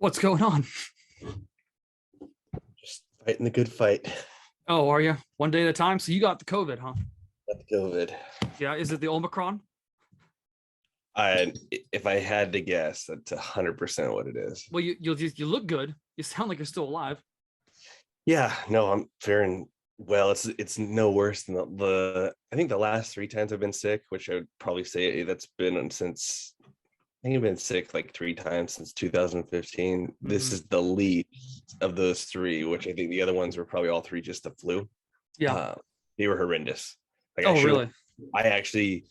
What's going on? Just fighting the good fight. Oh, are you? One day at a time? So you got the COVID, huh? Got the COVID. Yeah. Is it the Omicron? I, if I had to guess, that's 100% what it is. Well, you look good. You sound like you're still alive. Yeah, no, I'm faring well. It's no worse than I think the last 3 times I've been sick, which I would probably say that's been since I think I've been sick like 3 times since 2015. This Mm-hmm. is the least of those three, which I think the other ones were probably all three just the flu. Yeah. Uh, they were horrendous. Like Oh, really? I actually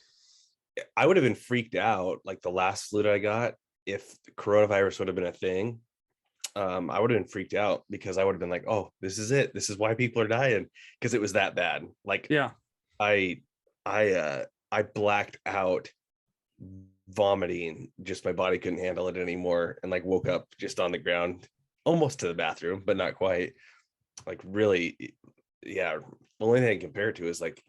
I would have been freaked out like the last flu that I got if coronavirus would have been a thing. I would have been freaked out because I would have been like, oh, this is it. This is why people are dying, because it was that bad. Like Yeah. I I blacked out vomiting, just my body couldn't handle it anymore, and like woke up just on the ground, almost to the bathroom, but not quite. Like really, yeah. The only thing I can compare it to is like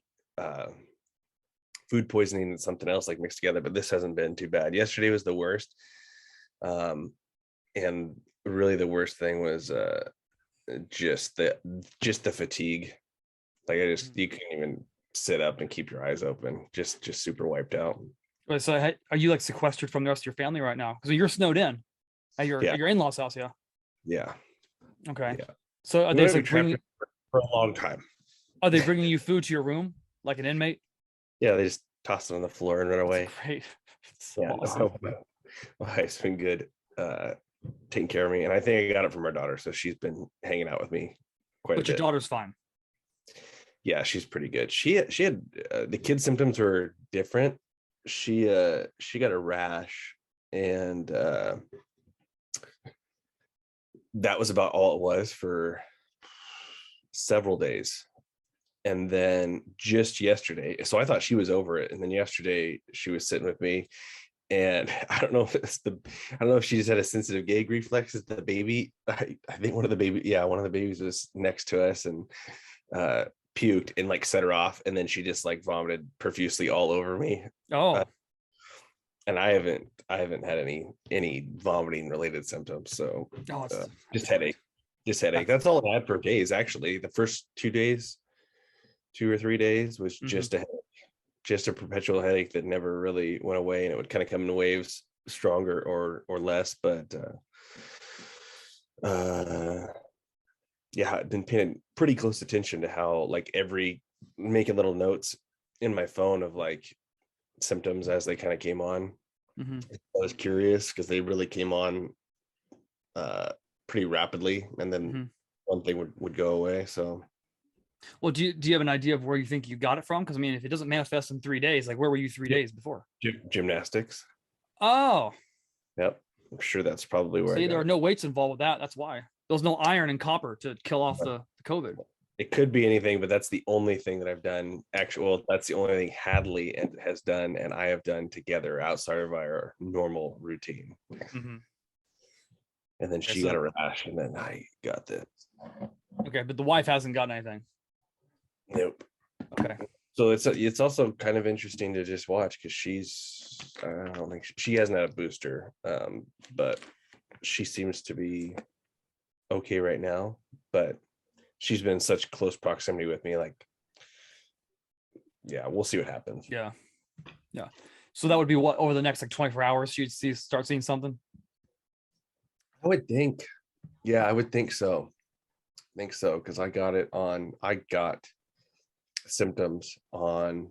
food poisoning and something else like mixed together, but this hasn't been too bad. Yesterday was the worst. And really the worst thing was just the fatigue. Like you couldn't even sit up and keep your eyes open. Just super wiped out. So are you like sequestered from the rest of your family right now? Because you're snowed in at your in-laws house, yeah. Yeah. Okay. Yeah. So are they like for a long time? Are they bringing you food to your room like an inmate? Yeah, they just toss it on the floor and run away. That's great. So yeah, awesome. My wife's been good, taking care of me, and I think I got it from our daughter, so she's been hanging out with me quite a bit. But your daughter's fine. Yeah, she's pretty good. She had the kid symptoms were different. She got a rash, and that was about all it was for several days. And then just yesterday, so I thought she was over it, and then yesterday she was sitting with me, and I don't know if she just had a sensitive gag reflex as the baby. I think one of the babies was next to us and puked and like set her off, and then she just like vomited profusely all over me. Oh. And I haven't had any vomiting related symptoms, so just headache. That's all I had for days. Actually, the first 2 or 3 days was just a headache, just a perpetual headache that never really went away, and it would kind of come in waves, stronger or less. But yeah, I've been paying pretty close attention to how like making little notes in my phone of like symptoms as they kind of came on. I was curious because they really came on pretty rapidly, and then one thing would go away. So well, do you have an idea of where you think you got it from? Because I mean, if it doesn't manifest in 3 days, like where were you 3 days before? Gymnastics. Oh, yep. I'm sure that's probably where there are no weights involved with that. That's why there's no iron and copper to kill off the COVID. It could be anything, but that's the only thing that I've done. Actually, well, that's the only thing Hadley has done and I have done together outside of our normal routine. And then she got a rash, and then I got this. Okay, but the wife hasn't gotten anything. Nope. Okay. So it's also kind of interesting to just watch, because I don't think she hasn't had a booster, but she seems to be okay right now. But she's been in such close proximity with me, like, yeah, we'll see what happens. Yeah. So that would be what, over the next like 24 hours she'd start seeing something? I would think. Yeah, I would think so. Because I got symptoms on,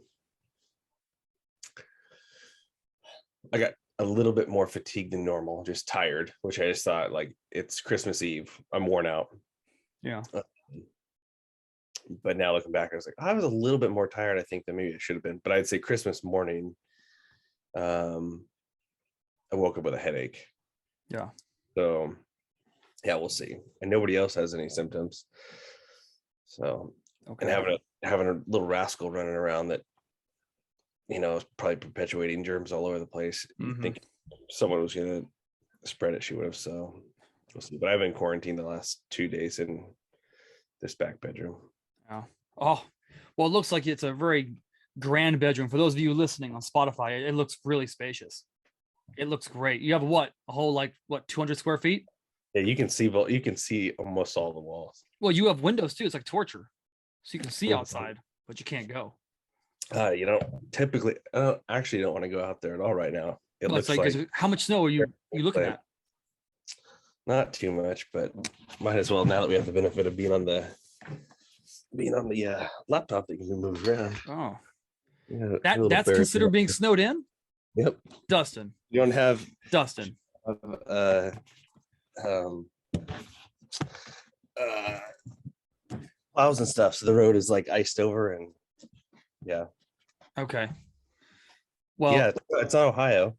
I got a little bit more fatigued than normal, just tired, which I just thought, like, it's Christmas Eve, I'm worn out. Yeah. But now looking back, I was like, I was a little bit more tired, I think, than maybe I should have been. But I'd say Christmas morning, I woke up with a headache. Yeah. So yeah, we'll see. And nobody else has any symptoms. So, okay. And having a little rascal running around that, is probably perpetuating germs all over the place. You think someone was going to spread it, she would have. So we'll see. But I've been quarantined the last 2 days in this back bedroom. Yeah. Oh, well, it looks like it's a very grand bedroom. For those of you listening on Spotify, it looks really spacious. It looks great. You have a whole 200 square feet? Yeah, you can see almost all the walls. Well, you have windows too. It's like torture. So you can see Mhm. outside, but you can't go. You don't typically. I don't want to go out there at all right now. It Well, it's looks like, like how much snow are you looking like at? not too much, but might as well now that we have the benefit of being on the laptop that you can move around. Oh, Yeah, do a little that's bear. considered being snowed in. Yep. Dustin, You don't have Dustin. uh um uh plows and stuff, so the road is like iced over, and yeah. Okay. Well, Yeah, it's not Ohio.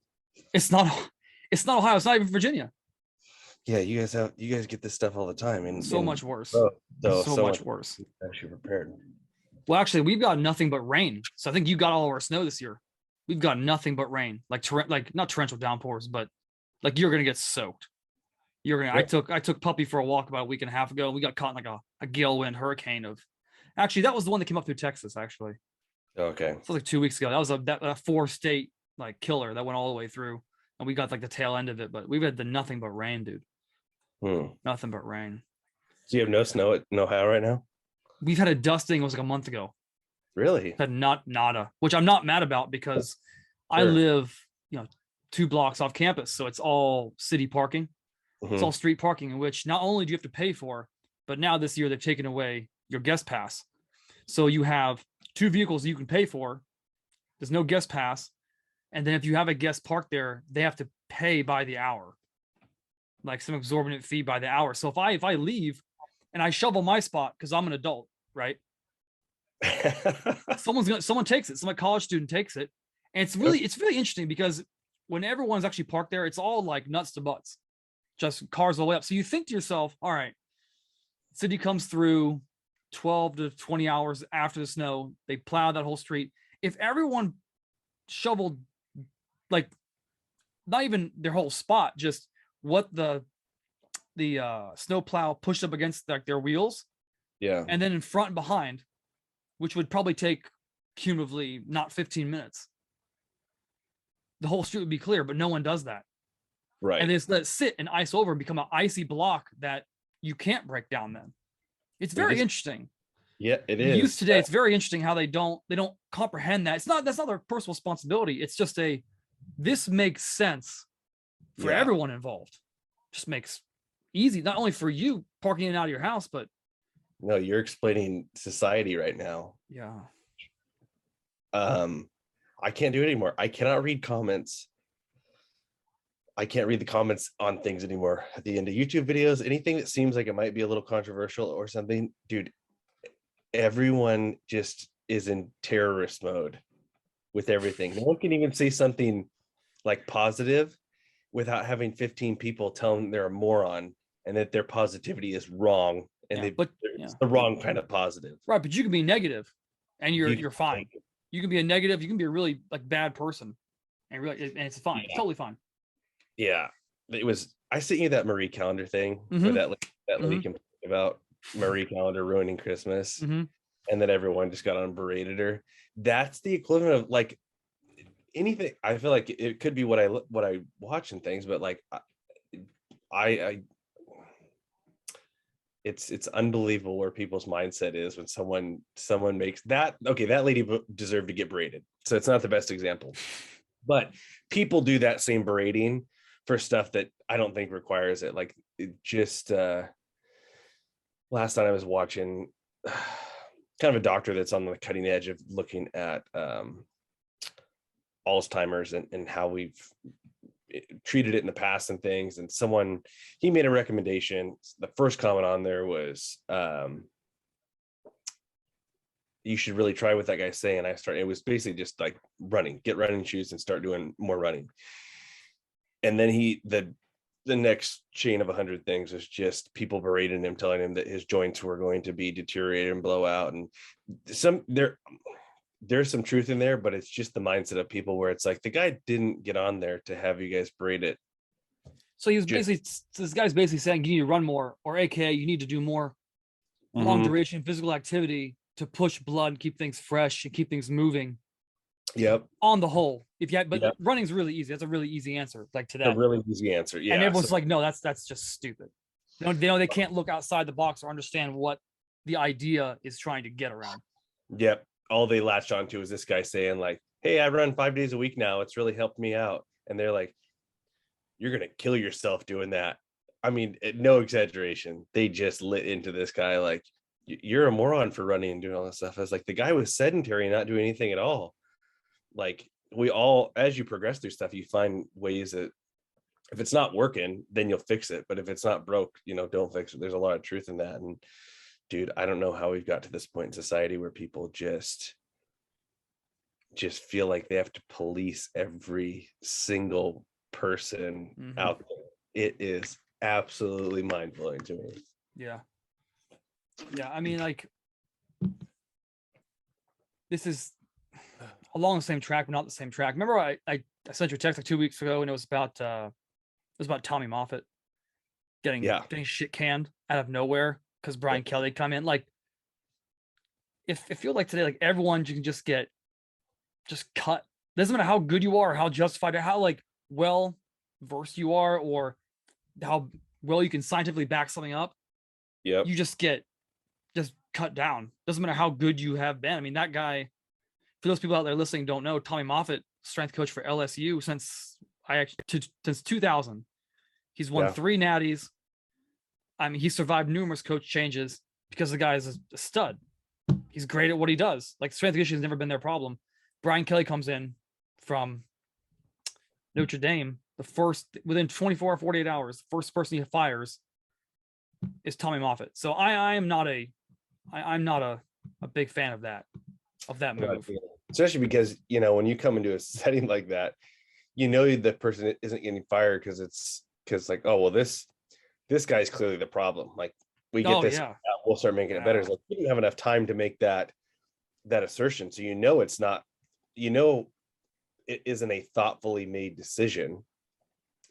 it's not. It's not Ohio. It's not even Virginia. Yeah, you guys get this stuff all the time, and So much worse. so much worse. Actually prepared. Well, actually, we've got nothing but rain. So I think you got all of our snow this year. We've got nothing but rain, like not torrential downpours, but like you're gonna get soaked. I took Puppy for a walk about a week and a half ago. We got caught in like a gale wind hurricane of. Actually, that was the one that came up through Texas. Actually, Okay. it was like 2 weeks ago. That was a 4-state like killer that went all the way through, and we got like the tail end of it. But we've had the nothing but rain, dude. Nothing but rain. So you have no snow at Ohio right now? We've had a dusting. It was like a month ago. Really? Had nada, which I'm not mad about because I live, 2 blocks off campus, so it's all city parking. It's all street parking, in which not only do you have to pay for, but now this year they've taken away your guest pass. So you have 2 vehicles you can pay for. There's no guest pass, and then if you have a guest parked there, they have to pay by the hour, like some exorbitant fee by the hour. So if I leave and I shovel my spot because I'm an adult, right? Someone takes it. Some college student takes it, and it's really interesting because when everyone's actually parked there, it's all like nuts to butts, just cars all the way up. So you think to yourself, all right, city comes through 12 to 20 hours after the snow, they plow that whole street. If everyone shoveled, like, not even their whole spot, just what the snow plow pushed up against like their wheels, yeah, and then in front and behind, which would probably take cumulatively not 15 minutes. The whole street would be clear, but no one does that. right. And they just let it sit and ice over and become an icy block that you can't break down then. It's very interesting. Yeah, it is. Youth today, it's very interesting how they don't comprehend that. That's not their personal responsibility. It's just this makes sense for everyone involved. Just makes easy, not only for you parking in and out of your house, but no, you're explaining society right now. Yeah. I can't do it anymore. I cannot read comments. I can't read the comments on things anymore. At the end of YouTube videos, anything that seems like it might be a little controversial or something, dude, everyone just is in terrorist mode with everything. No one can even say something like positive without having 15 people tell them they're a moron and that their positivity is wrong. And it's the wrong kind of positive. Right, but you can be negative and you're fine. You can be a negative, you can be a really like bad person. And it's fine. Yeah. It's totally fine. Yeah. I sent you that Marie Calendar thing where that lady complained about Marie Calendar ruining Christmas. And then everyone just got on and berated her. That's the equivalent of like anything. I feel like it could be what I watch and things, but like it's unbelievable where people's mindset is when someone makes that. Okay, that lady deserved to get berated, so it's not the best example, but people do that same berating for stuff that I don't think requires it. Like just last night I was watching kind of a doctor that's on the cutting edge of looking at Alzheimer's and how we've treated it in the past and things, and he made a recommendation. The first comment on there was you should really try what that guy's saying. It was basically just like get running shoes and start doing more running. And then the next chain of 100 things was just people berating him, telling him that his joints were going to be deteriorated and blow out. And there's some truth in there, but it's just the mindset of people where it's like the guy didn't get on there to have you guys berate it. So this guy's basically saying you need to run more, or AKA you need to do more long duration physical activity to push blood, keep things fresh, and keep things moving. Yep. On the whole, running's really easy. That's a really easy answer. Like to that. A really easy answer. Yeah. And everyone's like, no, that's just stupid. They can't look outside the box or understand what the idea is trying to get around. Yep. All they latched onto is this guy saying like, hey, I run 5 days a week now. It's really helped me out. And they're like, you're going to kill yourself doing that. I mean, no exaggeration. They just lit into this guy like, you're a moron for running and doing all this stuff. I was like, the guy was sedentary and not doing anything at all. Like, we all, as you progress through stuff, you find ways that if it's not working, then you'll fix it. But if it's not broke, don't fix it. There's a lot of truth in that. And dude, I don't know how we've got to this point in society where people just feel like they have to police every single person out there. It is absolutely mind-blowing to me. Yeah. I mean, like, this is along the same track, but not the same track. Remember, I sent you a text like 2 weeks ago, and it was about Tommy Moffitt getting shit canned out of nowhere because Brian Kelly come in. Like, if it feels like today, like everyone can just get cut. Doesn't matter how good you are, or how justified, or how like well versed you are, or how well you can scientifically back something up. Yeah, you just get cut down. Doesn't matter how good you have been. I mean, that guy, for those people out there listening don't know, Tommy Moffitt, strength coach for LSU since 2000. He's won 3 natties. I mean, he survived numerous coach changes because the guy is a stud. He's great at what he does. Like, strength conditioning has never been their problem. Brian Kelly comes in from Notre Dame. The first, within 24 or 48 hours, the first person he fires is Tommy Moffitt. So I'm not a big fan of that move. Especially because, when you come into a setting like that, the person isn't getting fired because like, oh, well, this guy's clearly the problem. Like, we get this, we'll start making it better. It's like, you didn't have enough time to make that assertion. So, it's not, it isn't a thoughtfully made decision,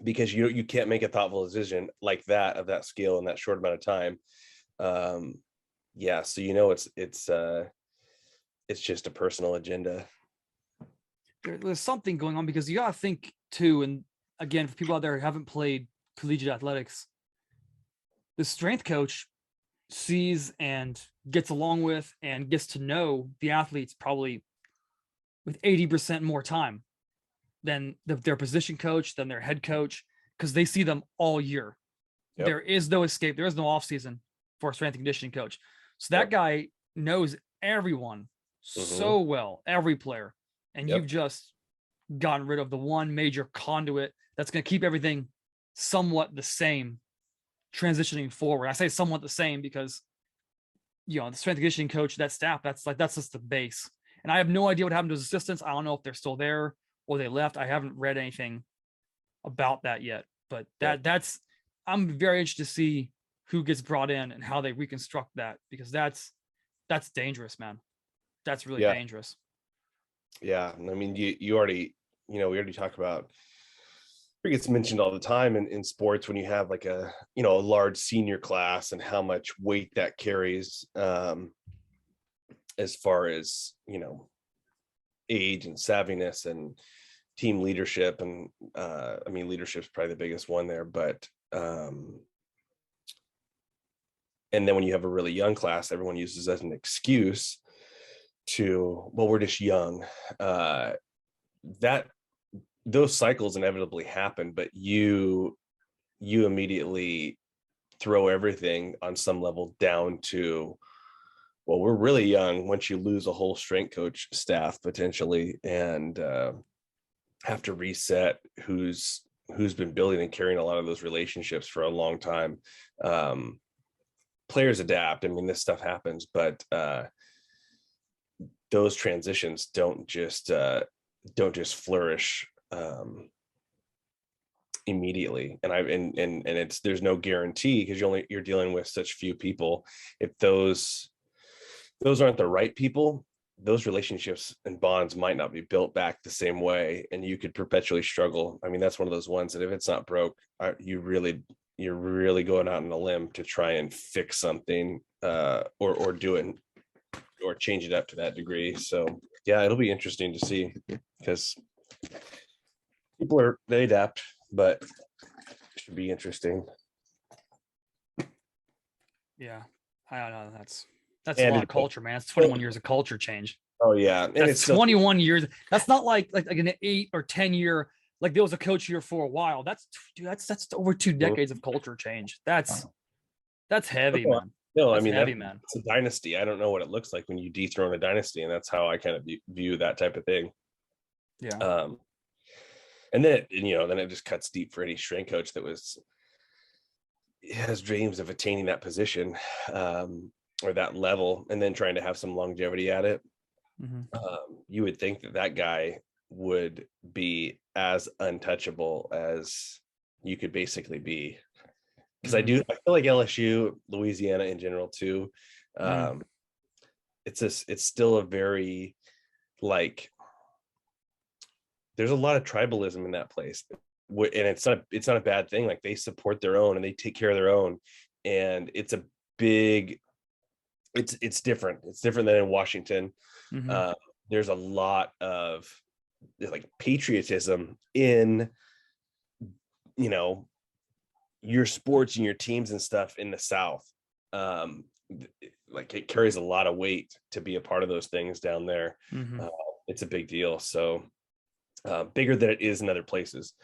because you can't make a thoughtful decision like that of that scale in that short amount of time. So it's just a personal agenda. There's something going on, because you gotta think too, and again, for people out there who haven't played collegiate athletics, the strength coach sees and gets along with and gets to know the athletes probably with 80% more time than their position coach, than their head coach, because they see them all year. Yep. There is no escape. There is no off season for a strength and conditioning coach. So that guy knows everyone so well, every player. And you've just gotten rid of the one major conduit that's going to keep everything somewhat the same transitioning forward. I say somewhat the same because, the strength and conditioning coach, that staff, that's just the base. And I have no idea what happened to his assistants. I don't know if they're still there or they left. I haven't read anything about that yet, but I'm very interested to see who gets brought in and how they reconstruct that, because that's dangerous, man. That's really dangerous. Yeah. I mean, you already, we already talked about, it gets mentioned all the time in sports when you have like a large senior class and how much weight that carries, as far as, age and savviness and team leadership. And I mean, leadership's probably the biggest one there, but and then when you have a really young class, everyone uses as an excuse to, well, we're just young. Those cycles inevitably happen, but you immediately throw everything on some level down to, well, we're really young, once you lose a whole strength coach staff potentially, and have to reset who's been building and carrying a lot of those relationships for a long time. Players adapt. I mean, this stuff happens, but those transitions don't just flourish immediately. And there's no guarantee, because you're dealing with such few people. If those aren't the right people, those relationships and bonds might not be built back the same way, and you could perpetually struggle. I mean, that's one of those ones that if it's not broke, you're really going out on a limb to try and fix something, or do it or change it up to that degree. So yeah, it'll be interesting to see, because people they adapt, but it should be interesting. Yeah. I don't know. That's a And lot of culture, man. It's 21 years of culture change. oh yeah, and That's it's still 21 years. That's not like an 8 or 10 year, like there was a coach here for a while. That's over 2 decades of culture change. That's heavy, man. no. I That's mean, heavy, man. it's a dynasty. I don't know what it looks like when you dethrone a dynasty, and that's how I kind of view that type of thing. Yeah. And then then it just cuts deep for any strength coach that has dreams of attaining that position, or that level, and then trying to have some longevity at it. You would think that guy would be as untouchable as you could basically be, because I feel like LSU, Louisiana in general too, it's still a very, like, there's a lot of tribalism in that place, and it's not a bad thing. Like, they support their own and they take care of their own, and it's different. It's different than in Washington. There's a lot of, like, patriotism in your sports and your teams and stuff in the South. Like, it carries a lot of weight to be a part of those things down there. It's a big deal. So bigger than it is in other places.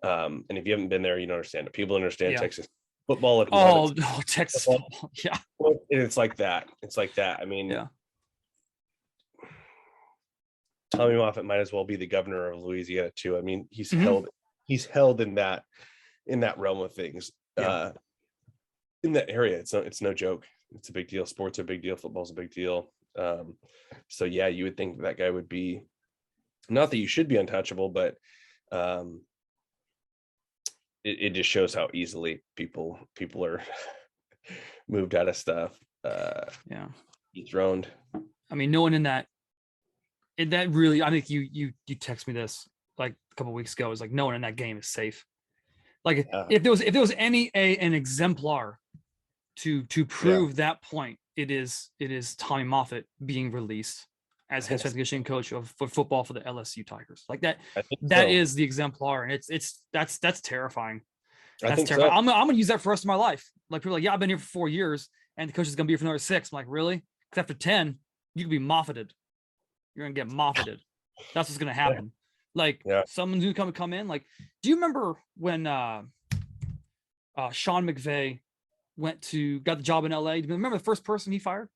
And if you haven't been there, you don't understand it. People understand Texas football. Texas football. Yeah. And it's like that. I mean, yeah. Tommy Moffitt might as well be the governor of Louisiana too. I mean, he's held in that realm of things. In that area. It's no joke. It's a big deal. Sports are a big deal. Football's a big deal. So yeah, you would think that guy would be, not that you should be untouchable, but it just shows how easily people are moved out of stuff. Dethroned. I mean, no one in that really, I think you text me this like a couple of weeks ago, is like, no one in that game is safe. Like, if there was an exemplar to prove that point, it is Tommy Moffitt being released as head strength coach for football for the LSU Tigers. Like that is the exemplar, and that's terrifying. That's terrifying. So. I'm gonna use that for the rest of my life. Like, people are like, yeah, I've been here for 4 years, and the coach is gonna be here for another 6. I'm like, really? Because after 10, you can be Moffited. You're gonna get Moffited. That's what's gonna happen. Like, someone's gonna come in. Like, do you remember when Sean McVay got the job in LA? Do you remember the first person he fired?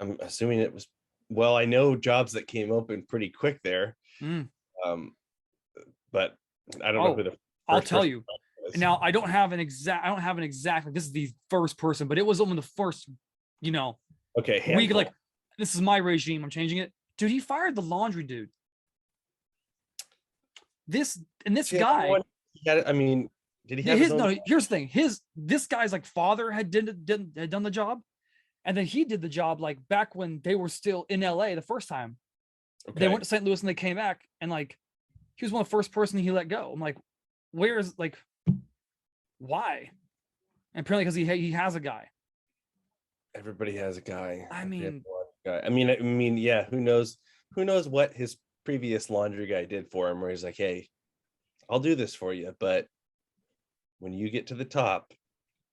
I'm assuming it was, well, I know jobs that came open pretty quick there. But I don't know who the first I'll tell you. Now, I don't have an exact, like, this is the first person, but it was one of the first, week, like, this is my regime, I'm changing it. Dude, he fired the laundry dude. This guy. I mean, did he have his own? No, here's the thing. This guy's, like, father had done the job, and then he did the job, like, back when they were still in LA the first time. They went to St. Louis and they came back, and, like, he was one of the first person he let go. I'm like, why? And apparently because he has a guy. Everybody has a guy. I mean, yeah. Who knows what his previous laundry guy did for him, where he's like, hey, I'll do this for you, but when you get to the top,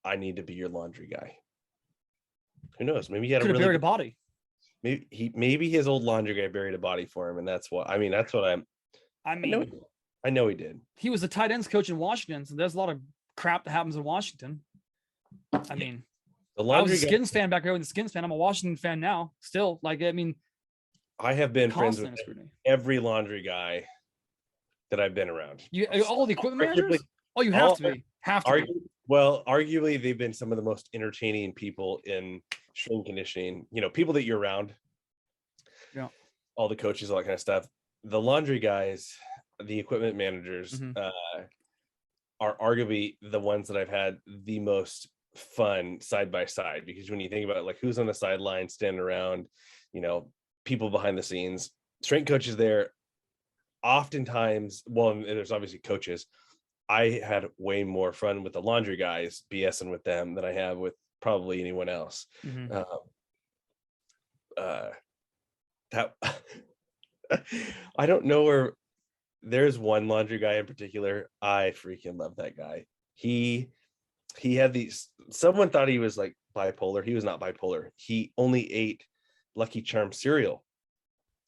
I need to be your laundry guy. Who knows? Maybe he had buried a body. Maybe his old laundry guy buried a body for him, and that's what I know he did. He was the tight ends coach in Washington, so there's a lot of crap that happens in Washington. I mean, I was a Skins fan back there with the Skins fan. I'm a Washington fan now, still. Like, I mean, I have been friends with every laundry guy that I've been around. All the equipment managers? Oh, you have to be. Well, arguably, they've been some of the most entertaining people in strength conditioning. People that you're around. Yeah. All the coaches, all that kind of stuff. The laundry guys, the equipment managers, are arguably the ones that I've had the most fun side by side, because when you think about it, like, who's on the sideline standing around, people behind the scenes, strength coaches there, oftentimes, well, and there's obviously coaches. I had way more fun with the laundry guys BSing with them than I have with probably anyone else. That I don't know where. There's one laundry guy in particular. I freaking love that guy. he had these, someone thought he was like bipolar. He was not bipolar. He only ate Lucky Charm cereal.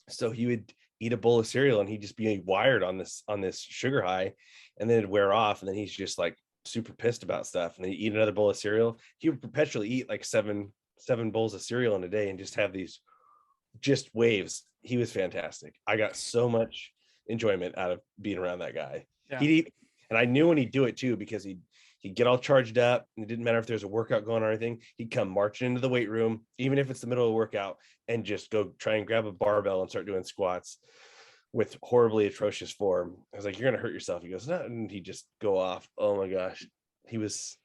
So he would eat a bowl of cereal and he'd just be wired on this sugar high, and then it'd wear off, and then he's just like super pissed about stuff, and then he'd eat another bowl of cereal. He would perpetually eat like seven bowls of cereal in a day and just have these just waves. He was fantastic. I got so much enjoyment out of being around that guy. Yeah. He'd eat, and I knew when he'd do it too, because he'd get all charged up, and it didn't matter if there's a workout going on or anything. He'd come marching into the weight room, even if it's the middle of a workout, and just go try and grab a barbell and start doing squats with horribly atrocious form. I was like, "You're gonna hurt yourself." He goes, "No," and he'd just go off. Oh my gosh, he was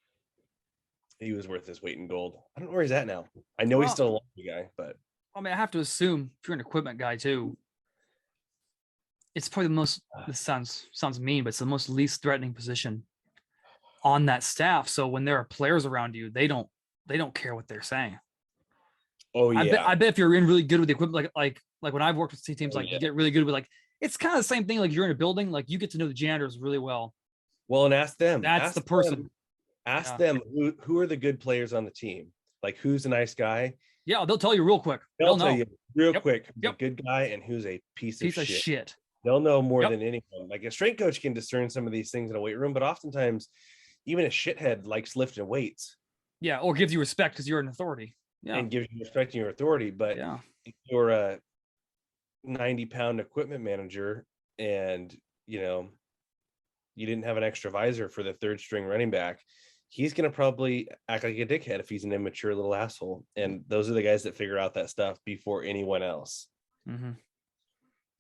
worth his weight in gold. I don't know where he's at now. I know he's still a lucky guy, but I mean, I have to assume if you're an equipment guy too, it's probably the most, this sounds mean, but it's the most least threatening position on that staff. So when there are players around you, they don't care what they're saying. oh yeah, I bet if you're in really good with the equipment, like when I've worked with teams, like yeah. you get really good with, like, it's kind of the same thing. Like you're in a building, like you get to know the janitors really well. Well, and ask them. That's the person. Ask them who are the good players on the team. Like, who's a nice guy? Yeah, they'll tell you real quick. They'll tell you real quick who's Yep. a good guy and who's a piece of shit. They'll know more than anyone. Like a strength coach can discern some of these things in a weight room, but oftentimes even a shithead likes lifting weights. Yeah, or gives you respect because you're an authority. Yeah. And gives you respect in your authority. But if you're a 90-pound equipment manager and you didn't have an extra visor for the third string running back, he's going to probably act like a dickhead if he's an immature little asshole. And those are the guys that figure out that stuff before anyone else.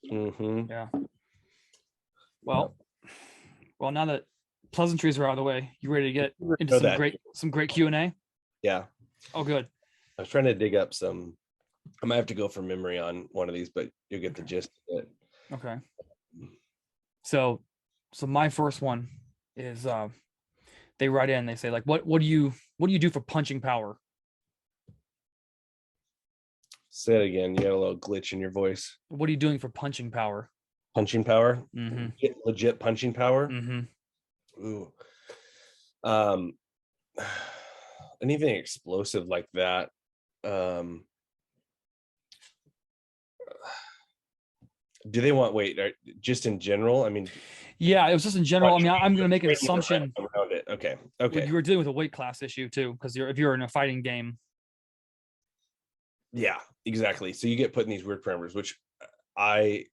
Yeah. Well, now that pleasantries are out of the way, you ready to get into some great Q&A? Yeah. Oh, good. I was trying to dig up some. I might have to go from memory on one of these, but you'll get the gist of it. Okay. So my first one is they write in, they say, like, what do you do for punching power? Say it again. You got a little glitch in your voice. What are you doing for punching power? Punching power? Mm-hmm. Legit punching power? Mm-hmm. Ooh. Anything explosive like that. Do they want just in general? I mean, yeah, it was just in general. I mean, I'm going to make an assumption around it. Okay. You were dealing with a weight class issue too, because if you're in a fighting game. Yeah, exactly. So you get put in these weird parameters, which I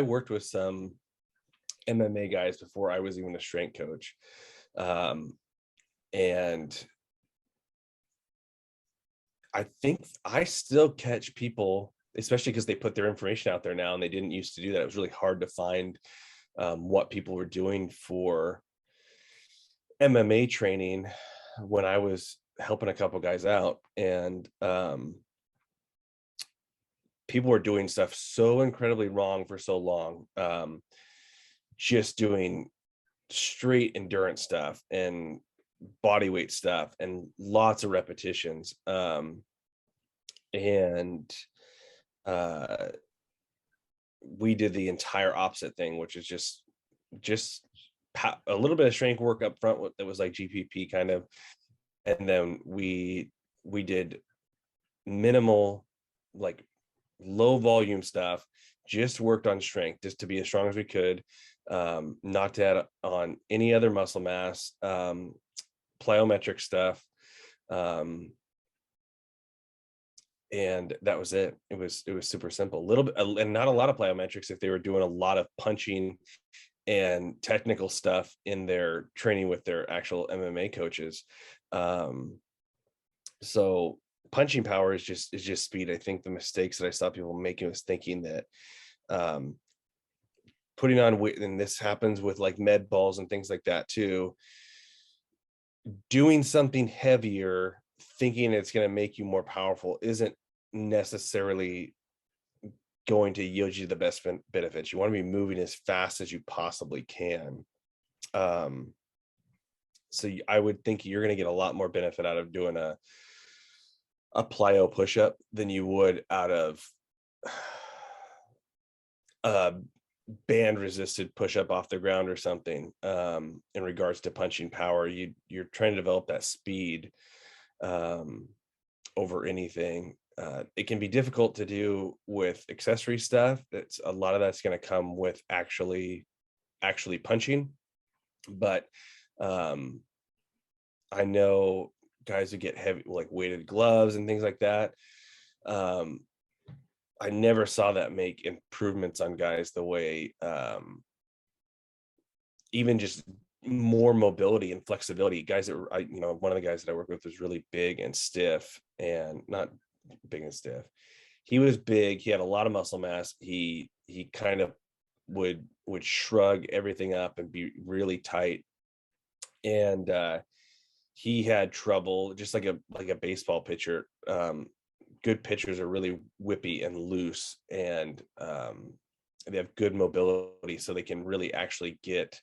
worked with some MMA guys before I was even a strength coach, and I think I still catch people, especially because they put their information out there now, and they didn't used to do that. It was really hard to find what people were doing for MMA training when I was helping a couple guys out, and people were doing stuff so incredibly wrong for so long, just doing straight endurance stuff and body weight stuff and lots of repetitions. We did the entire opposite thing, which is just a little bit of strength work up front that was like GPP kind of, and then we did minimal, like low volume stuff, just worked on strength just to be as strong as we could, not to add on any other muscle mass, plyometric stuff, and that was it. It was super simple, a little bit, and not a lot of plyometrics if they were doing a lot of punching and technical stuff in their training with their actual MMA coaches. So punching power is just speed. I think the mistakes that I saw people making was thinking that putting on weight, and this happens with like med balls and things like that too, doing something heavier thinking it's going to make you more powerful isn't necessarily going to yield you the best benefits. You want to be moving as fast as you possibly can. So I would think you're going to get a lot more benefit out of doing a plyo push-up than you would out of band resisted push up off the ground or something, in regards to punching power. You're trying to develop that speed, over anything. It can be difficult to do with accessory stuff. That's a lot of that's going to come with actually punching. But I know guys who get heavy, like weighted gloves and things like that. I never saw that make improvements on guys the way, even just more mobility and flexibility. Guys that were, one of the guys that I work with was really big and stiff, and not big and stiff. He was big. He had a lot of muscle mass. He kind of would shrug everything up and be really tight. And he had trouble, just like a baseball pitcher. Good pitchers are really whippy and loose, and they have good mobility, so they can really actually get,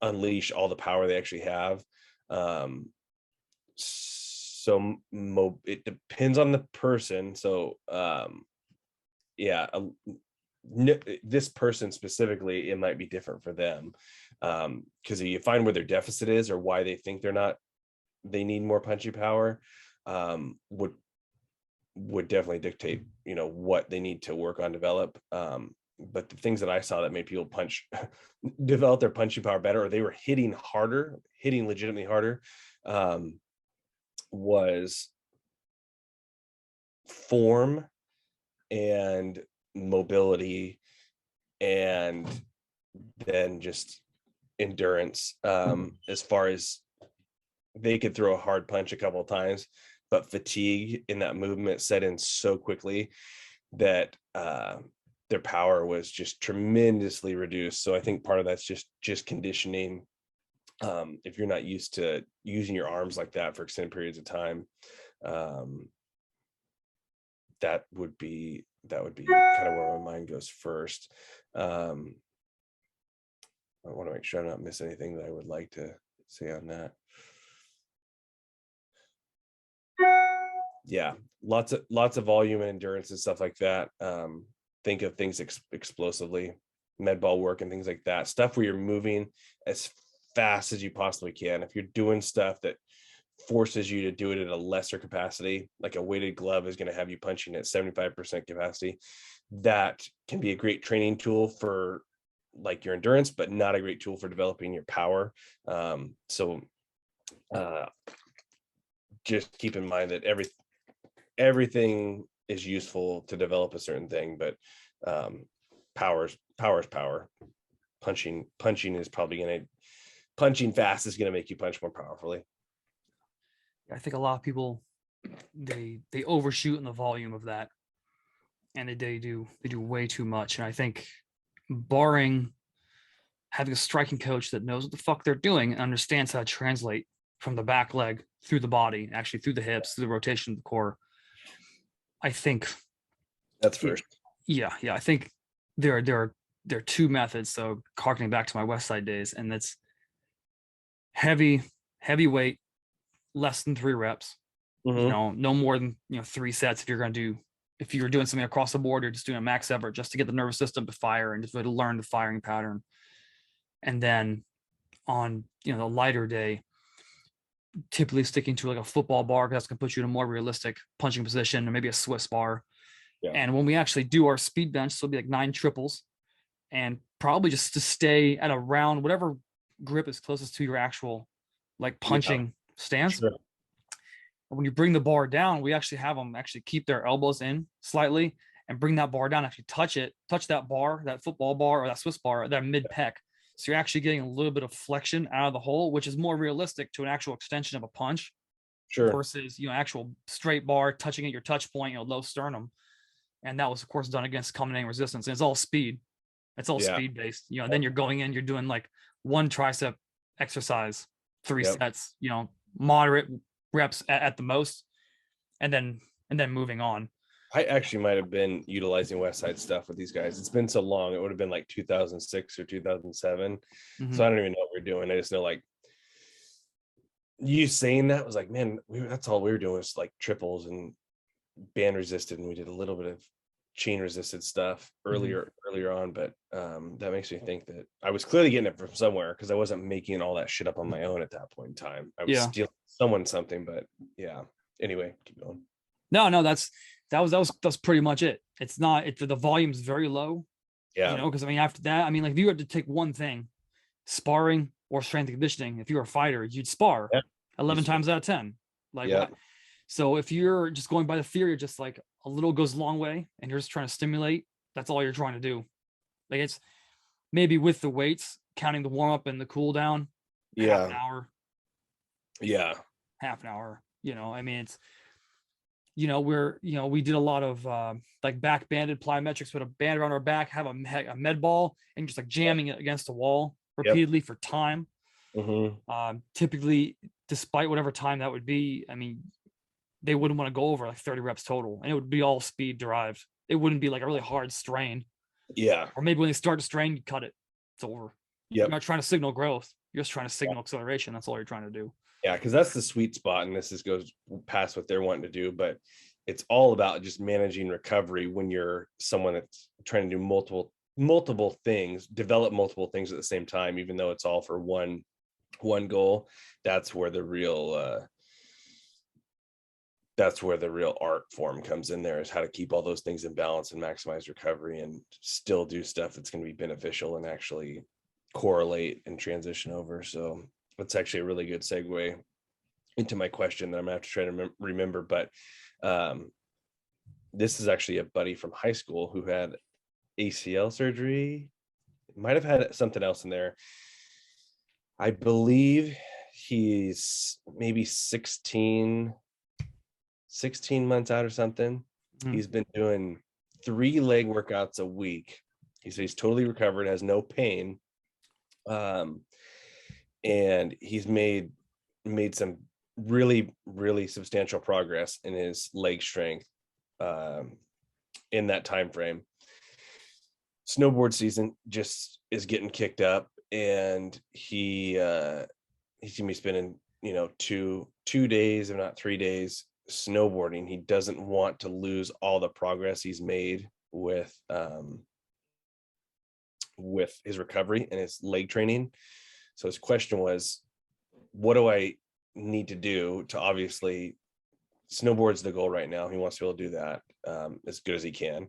unleash all the power they actually have. So it depends on the person. So this person specifically, it might be different for them, because you find where their deficit is or why they think they need more punchy power, would definitely dictate, what they need to work on, develop. But the things that I saw that made people develop their punching power better, or they were hitting legitimately harder, was form and mobility, and then just endurance. As far as they could throw a hard punch a couple of times, but fatigue in that movement set in so quickly that their power was just tremendously reduced. So I think part of that's just conditioning. If you're not used to using your arms like that for extended periods of time, that would be kind of where my mind goes first. I want to make sure I'm not missing anything that I would like to say on that. Yeah, lots of volume and endurance and stuff like that. Think of things explosively, med ball work and things like that. Stuff where you're moving as fast as you possibly can. If you're doing stuff that forces you to do it at a lesser capacity, like a weighted glove is going to have you punching at 75% capacity, that can be a great training tool for like your endurance, but not a great tool for developing your power. So just keep in mind that everything is useful to develop a certain thing, but power is power. Punching is probably punching fast is going to make you punch more powerfully. I think a lot of people, they overshoot in the volume of that, and they do way too much. And I think, barring having a striking coach that knows what the fuck they're doing and understands how to translate from the back leg through the body, actually through the hips, through the rotation of the core, I think that's first. Yeah. I think there are two methods. So harkening back to my Westside days, and that's heavy weight, less than 3 reps. Mm-hmm. No more than 3 sets. If you're doing something across the board, you're just doing a max effort just to get the nervous system to fire and just to learn the firing pattern. And then on the lighter day, typically sticking to like a football bar, because that's going to put you in a more realistic punching position, or maybe a Swiss bar. Yeah. And when we actually do our speed bench, so it'll be like 9 triples, and probably just to stay at around whatever grip is closest to your actual like punching stance. Sure. When you bring the bar down, we actually have them actually keep their elbows in slightly and bring that bar down, actually touch that bar, that football bar or that Swiss bar, that mid pec. So you're actually getting a little bit of flexion out of the hole, which is more realistic to an actual extension of a punch. Sure. Versus, actual straight bar touching at your touch point, low sternum. And that was, of course, done against culminating resistance. And it's all speed. It's all speed based. Then you're going in, you're doing like 1 tricep exercise, 3 sets, moderate reps at the most, and then moving on. I actually might have been utilizing Westside stuff with these guys. It's been so long. It would have been like 2006 or 2007. Mm-hmm. So I don't even know what we're doing. I just know, like, you saying that was like, man, that's all we were doing was like triples and band resisted, and we did a little bit of chain resisted stuff earlier on, but that makes me think that I was clearly getting it from somewhere, because I wasn't making all that shit up on my own at that point in time. I was stealing someone something, but yeah. Anyway, keep going. No, that's pretty much it. It's not, the volume's very low. Yeah. You know, because I mean, after that, I mean, like if you had to take one thing, sparring or strength and conditioning, if you're a fighter, you'd spar 11 times out of 10. Like, so if you're just going by the theory, just like a little goes a long way and you're just trying to stimulate, that's all you're trying to do. Like, it's maybe with the weights, counting the warm up and the cool down, half an hour. Yeah. Half an hour. You know, I mean, it's, you know, we did a lot of like back banded plyometrics with a band around our back, have a med ball, and just like jamming it against the wall repeatedly for time. Typically, despite whatever time that would be, I mean, they wouldn't want to go over like 30 reps total, and it would be all speed derived. It wouldn't be like a really hard strain. Yeah. Or maybe when they start to strain, you cut it. It's over. You're not trying to signal growth. You're just trying to signal acceleration. That's all you're trying to do. Yeah, because that's the sweet spot, and this goes past what they're wanting to do, but it's all about just managing recovery when you're someone that's trying to do multiple things, develop multiple things at the same time, even though it's all for one goal. That's where the real art form comes in there, is how to keep all those things in balance and maximize recovery and still do stuff that's going to be beneficial and actually correlate and transition over. So that's actually a really good segue into my question that I'm gonna have to try to remember. But this is actually a buddy from high school who had ACL surgery. Might have had something else in there. I believe he's maybe 16 months out or something. He's been doing 3 leg workouts a week. He said he's totally recovered, has no pain. And he's made some really, really substantial progress in his leg strength in that time frame. Snowboard season just is getting kicked up, and he's gonna be spending, you know, two days, if not 3 days, snowboarding. He doesn't want to lose all the progress he's made with his recovery and his leg training. So his question was, what do I need to do to, obviously, snowboard's the goal right now. He wants to be able to do that as good as he can,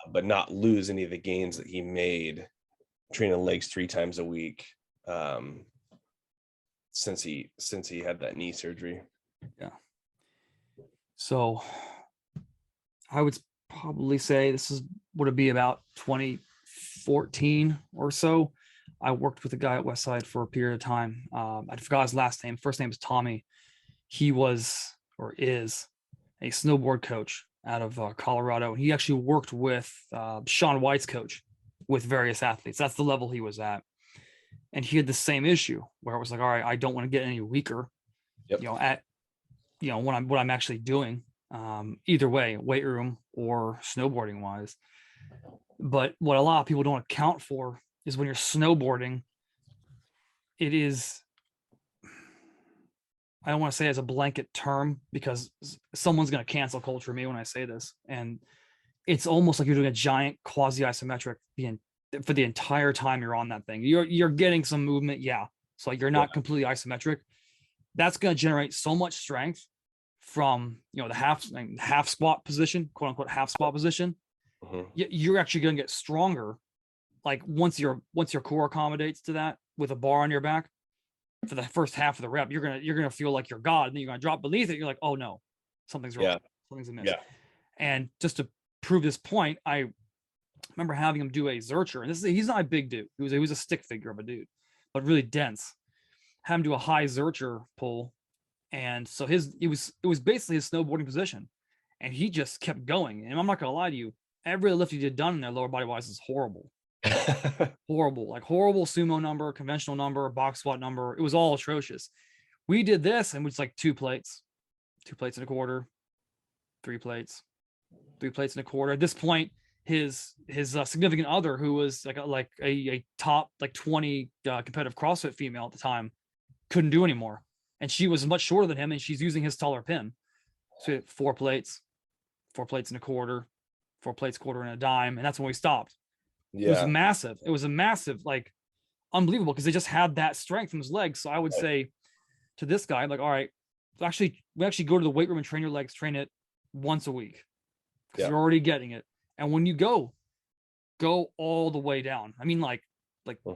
but not lose any of the gains that he made training legs 3 times a week since he had that knee surgery. Yeah. So I would probably say would it be about 2014 or so. I worked with a guy at Westside for a period of time. I forgot his last name. First name is Tommy. He was, or is, a snowboard coach out of Colorado. He actually worked with Shaun White's coach with various athletes. That's the level he was at. And he had the same issue where it was like, all right, I don't want to get any weaker, what I'm actually doing, either way, weight room or snowboarding wise. But what a lot of people don't account for is when you're snowboarding, it is, I don't want to say as a blanket term, because someone's going to cancel culture me when I say this. And it's almost like you're doing a giant quasi isometric for the entire time you're on that thing. You're getting some movement. Yeah. So you're not completely isometric. That's going to generate so much strength from, the half squat position, quote unquote, half squat position. You're actually going to get stronger. Like once your core accommodates to that with a bar on your back for the first half of the rep, you're gonna feel like you're God, and then you're gonna drop beneath it. You're like, oh no, something's wrong. Something's amiss. Yeah. And just to prove this point, I remember having him do a Zercher, and he's not a big dude. He was a stick figure of a dude, but really dense. Have him do a high Zercher pull, and so it was basically his snowboarding position, and he just kept going. And I'm not gonna lie to you, every lift he did done in there lower body wise is horrible. horrible sumo number, conventional number, box squat number. It was all atrocious. We did this and it was like 2 plates and a quarter, 3 plates, 3 plates and a quarter. At this point, his significant other, who was like a top 20 competitive CrossFit female at the time, couldn't do anymore, and she was much shorter than him, and she's using his taller pin. So 4 plates and a quarter, 4 plates, quarter, and a dime, and that's when we stopped. Yeah. It was massive. It was a massive, like, unbelievable, because they just had that strength in his legs. So I would say to this guy, like, all right, we actually go to the weight room and train your legs, train it once a week, because you're already getting it. And when you go all the way down. I mean, like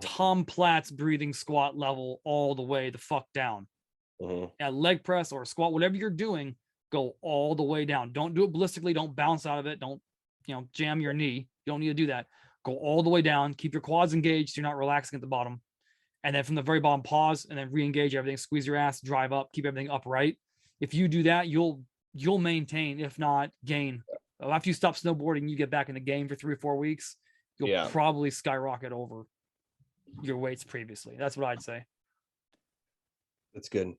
Tom Platt's breathing squat level all the way the fuck down. At leg press or squat, whatever you're doing, go all the way down. Don't do it ballistically. Don't bounce out of it. Don't, jam your knee. You don't need to do that. Go all the way down. Keep your quads engaged. So you're not relaxing at the bottom. And then from the very bottom, pause, and then re-engage everything. Squeeze your ass, drive up, keep everything upright. If you do that, you'll maintain, if not gain. After you stop snowboarding, you get back in the game for 3 or 4 weeks, you'll probably skyrocket over your weights previously. That's what I'd say. That's good.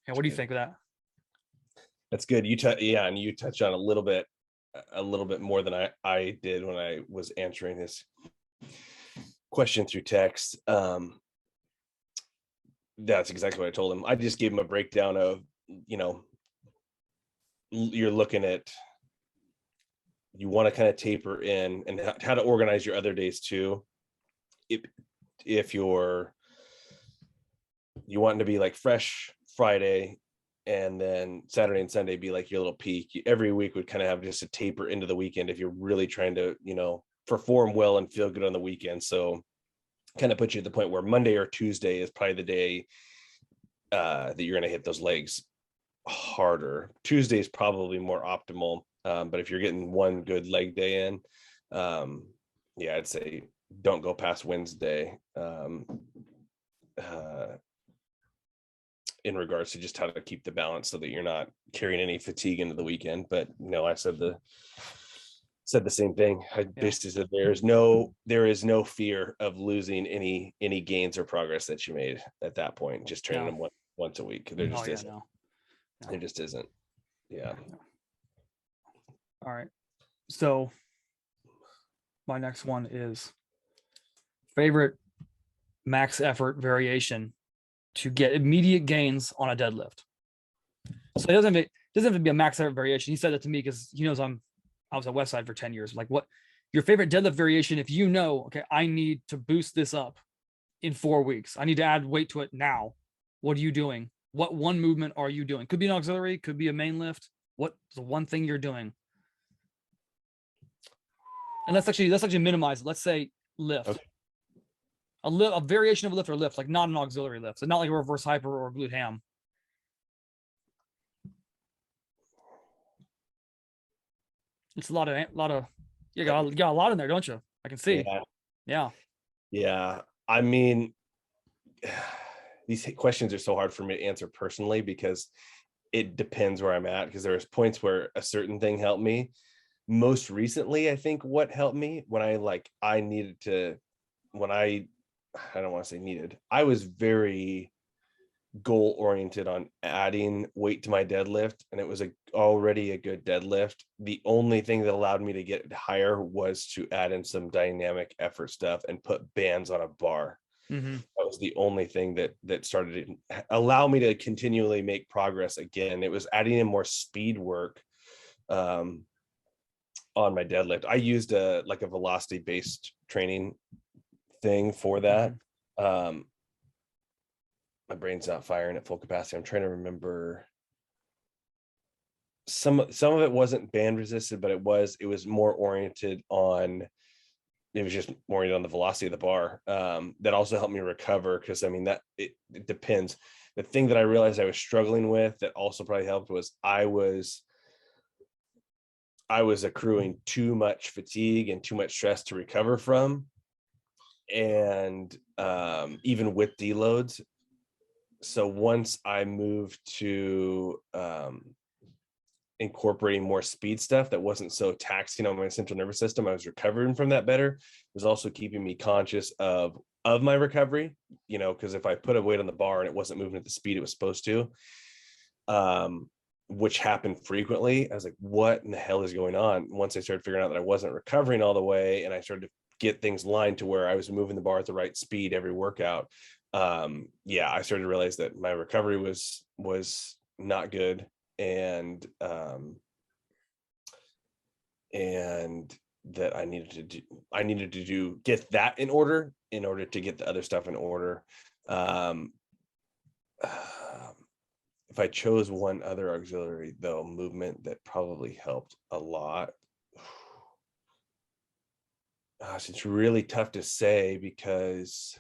And what do you think of that? That's good. And you touched on a little bit more than I did when I was answering his question through text. That's exactly what I told him. I just gave him a breakdown of, you're looking at, you want to kind of taper in, and how to organize your other days too. If you want to be like fresh Friday, and then Saturday and Sunday be like your little peak. Every week would kind of have just a taper into the weekend if you're really trying to, perform well and feel good on the weekend. So kind of put you at the point where Monday or Tuesday is probably the day that you're going to hit those legs harder. Tuesday is probably more optimal. But if you're getting one good leg day in, I'd say don't go past Wednesday. In regards to just how to keep the balance so that you're not carrying any fatigue into the weekend. But I said the same thing. I basically said there is no fear of losing any gains or progress that you made at that point. Just training them once a week. There just isn't. No. There just isn't. Yeah. All right. So my next one is favorite max effort variation to get immediate gains on a deadlift. So it doesn't have to be a max effort variation. He said that to me because he knows I was at Westside for 10 years. Like, what your favorite deadlift variation, if okay, I need to boost this up in 4 weeks. I need to add weight to it now. What are you doing? What one movement are you doing? Could be an auxiliary, could be a main lift. What's the one thing you're doing? And let's actually minimize it. Let's say lift. Okay. A variation of a lift or lift, like not an auxiliary lift. So not like a reverse hyper or a glute ham. It's a lot of you got a lot in there, don't you? I can see. Yeah. I mean, these questions are so hard for me to answer personally because it depends where I'm at, because there's points where a certain thing helped me. Most recently, I think what helped me when I don't want to say needed. I was very goal oriented on adding weight to my deadlift, and it was already a good deadlift. The only thing that allowed me to get higher was to add in some dynamic effort stuff and put bands on a bar. That was the only thing that started to allow me to continually make progress again. It was adding in more speed work on my deadlift. I used a velocity based training thing for that. My brain's not firing at full capacity. I'm trying to remember. Some of it wasn't band resisted, but it was more oriented on. It was just more oriented on the velocity of the bar. That also helped me recover, because it depends. The thing that I realized I was struggling with that also probably helped was I was accruing too much fatigue and too much stress to recover from. And even with deloads. So once I moved to incorporating more speed stuff that wasn't so taxing on my central nervous system, I was recovering from that better. It was also keeping me conscious of my recovery, because if I put a weight on the bar and it wasn't moving at the speed it was supposed to, which happened frequently, I was like, what in the hell is going on? Once I started figuring out that I wasn't recovering all the way, and I started to get things lined to where I was moving the bar at the right speed every workout, I started to realize that my recovery was not good. And and that I needed to get that in order to get the other stuff in order. If I chose one other auxiliary though, movement that probably helped a lot. Gosh, it's really tough to say because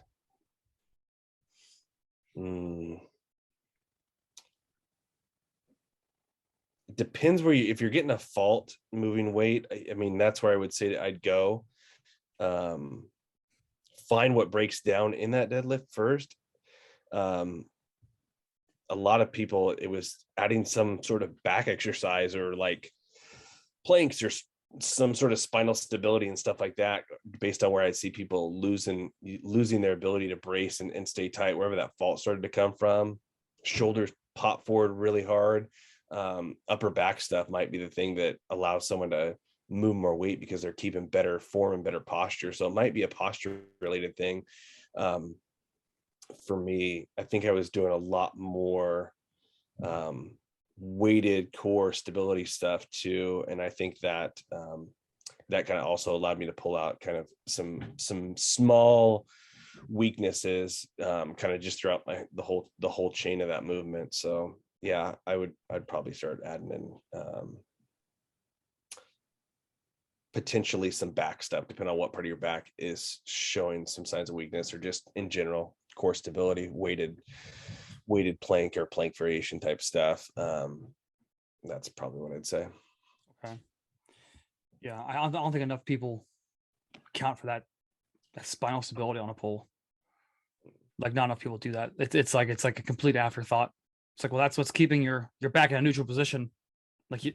it depends if you're getting a fault moving weight. I mean, that's where I would say that I'd go. Find what breaks down in that deadlift first. A lot of people, it was adding some sort of back exercise or like planks or some sort of spinal stability and stuff like that, based on where I see people losing their ability to brace and stay tight, wherever that fault started to come from. Shoulders pop forward really hard. Upper back stuff might be the thing that allows someone to move more weight because they're keeping better form and better posture. So it might be a posture related thing. For me, I think I was doing a lot more weighted core stability stuff too, and I think that that kind of also allowed me to pull out kind of some small weaknesses kind of just throughout the whole chain of that movement. So yeah, I'd probably start adding in potentially some back stuff, depending on what part of your back is showing some signs of weakness, or just in general core stability, weighted plank or plank variation type stuff. That's probably what I'd say. Okay. Yeah, I don't think enough people account for that spinal stability on a pull. Like, not enough people do that. It's like a complete afterthought. It's like, well, that's what's keeping your back in a neutral position. Like,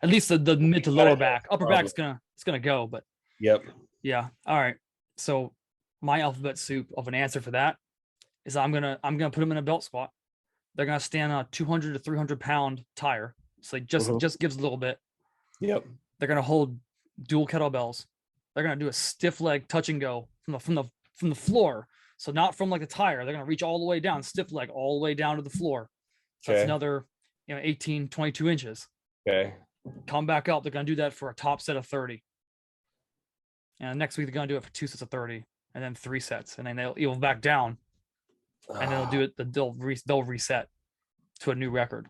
at least the mid to lower back. Upper back is gonna go, but yep. Yeah. All right. So my alphabet soup of an answer for that is I'm gonna put them in a belt squat. They're gonna stand on a 200 to 300 pound tire. So it just gives a little bit. Yep. They're gonna hold dual kettlebells. They're gonna do a stiff leg touch and go from the floor. So not from like the tire. They're gonna reach all the way down, stiff leg all the way down to the floor. So that's another 18, 22 inches. Okay. Come back up. They're gonna do that for a top set of 30. And next week they're gonna do it for 2 sets of 30, and then 3 sets, and then they'll back down, and they'll do it. They'll reset to a new record.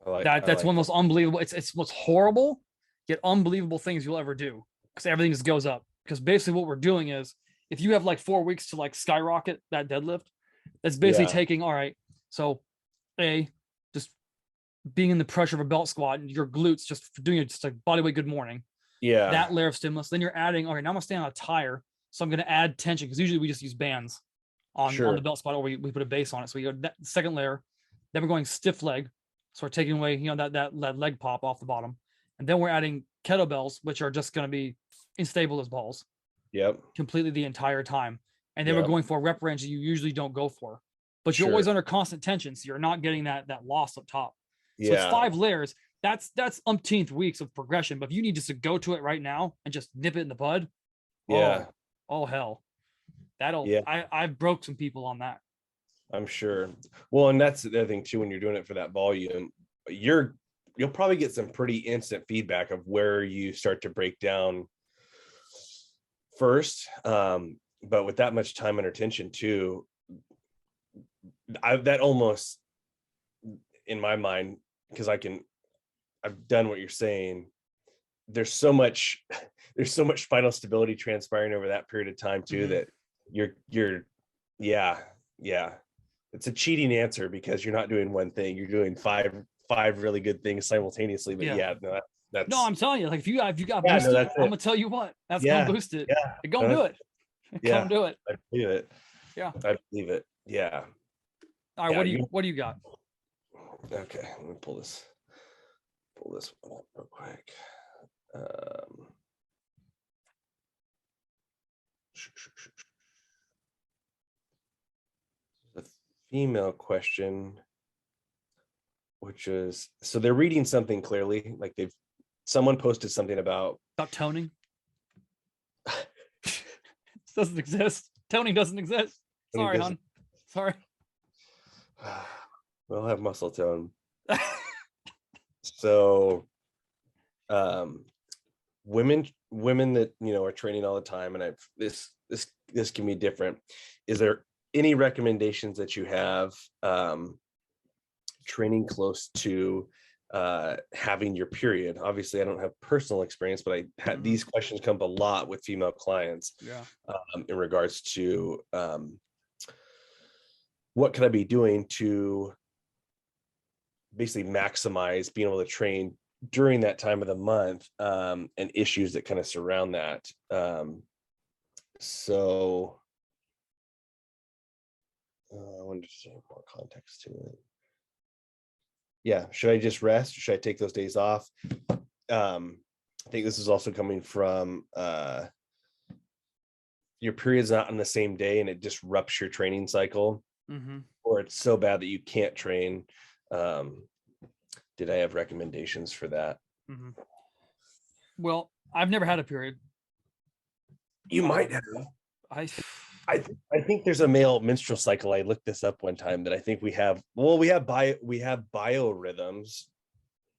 That's one of the most unbelievable. It's most horrible yet unbelievable things you'll ever do, because everything just goes up. Because basically what we're doing is, if you have like 4 weeks to like skyrocket that deadlift, that's basically taking, all right, so just being in the pressure of a belt squat and your glutes just doing it, just like body weight good morning. Yeah. That layer of stimulus. Then you're adding, all right, now I'm gonna stand on a tire. So I'm gonna add tension, because usually we just use bands on the belt squat, or we put a base on it. So we go that second layer. Then we're going stiff leg. So we're taking away, that leg pop off the bottom. And then we're adding kettlebells, which are just gonna be unstable as balls. Yep. Completely the entire time. And then we're going for a rep range that you usually don't go for. But you're always under constant tension, so you're not getting that loss up top. So it's 5 layers. That's umpteenth weeks of progression. But if you need just to go to it right now and just nip it in the bud, oh hell, I broke some people on that. I'm sure. Well, and that's the other thing too, when you're doing it for that volume, you'll probably get some pretty instant feedback of where you start to break down first. But with that much time and attention too, that almost, in my mind, because I've done what you're saying, there's so much spinal stability transpiring over that period of time too, that you're it's a cheating answer, because you're not doing one thing, you're doing five really good things simultaneously. But that's no, I'm telling you, like, if you got boosted, I'm gonna tell you what, that's gonna boost it. Go do it. Come do it. I believe it. Yeah, I believe it. Yeah. All right, what do you got? Okay, let me pull this one up real quick. The female question, which is, so they're reading something clearly, like someone posted something about toning. This doesn't exist. Toning doesn't exist. Sorry, hon. Sorry. We'll have muscle tone. So women that, are training all the time, and this can be different. Is there any recommendations that you have, training close to having your period? Obviously I don't have personal experience, but I had these questions come up a lot with female clients, in regards to what could I be doing to basically maximize being able to train during that time of the month, and issues that kind of surround that. So I wanted to say more context to it. Yeah, should I just rest? Should I take those days off? I think this is also coming from your period's not on the same day and it disrupts your training cycle, or it's so bad that you can't train. Did I have recommendations for that? Well, I've never had a period. You might have. I think there's a male menstrual cycle. I looked this up one time that I think we have. Well, we have biorhythms,